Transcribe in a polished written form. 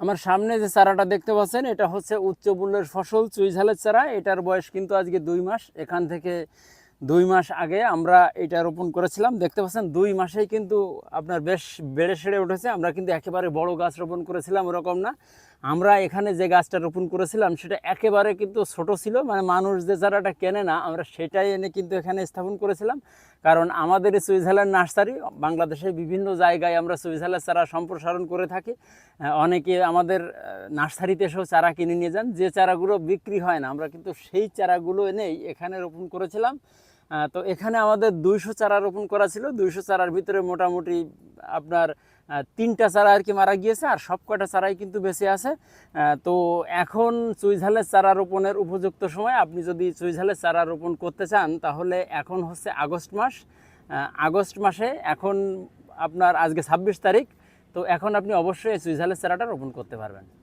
আমার সামনে যে চারাটা দেখতে পাচ্ছেন এটা হচ্ছে উচ্চ মূল্যের ফসল চুইঝালের চারা। এটার বয়স কিন্তু আজকে 2 মাস। এখান থেকে 2 মাস আগে আমরা এটা রোপণ করেছিলাম। দেখতে পাচ্ছেন 2 মাসেই কিন্তু আপনার বেশ বেড়ে সেড়ে উঠেছে। আমরা কিন্তু একেবারে বড় গাছ রোপণ করেছিলাম ওরকম না। আমরা এখানে যে গাছটা রোপণ করেছিলাম সেটা একেবারে কিন্তু ছোট ছিল, মানে মানুষ যে চারাটা কেনে না আমরা সেটাই এনে কিন্তু এখানে স্থাপন করেছিলাম। কারণ আমাদের এই চুইঝালের নার্সারি বাংলাদেশের বিভিন্ন জায়গায় আমরা চুইঝালের চারা সম্প্রসারণ করে থাকি। অনেকে আমাদের নার্সারিতে এসেও চারা কিনে নিয়ে যান। যে চারাগুলো বিক্রি হয় না আমরা কিন্তু সেই চারাগুলো এনেই এখানে রোপণ করেছিলাম। তো এখানে আমাদের 200 চারা রোপণ করা ছিল। 200 চারার ভিতরে মোটামুটি আপনার 3টা চারা আর কি মারা গিয়েছে, আর সব কটা চারাই কিন্তু বেঁচে আছে। তো এখন চুইঝালের চারা রোপণের উপযুক্ত সময়। আপনি যদি চুইঝালের চারা রোপণ করতে চান তাহলে এখন হচ্ছে আগস্ট মাস। আগস্ট মাসে এখন আপনার আজকে 26 তারিখ। তো এখন আপনি অবশ্যই চুইঝালের চারাটা রোপণ করতে পারবেন।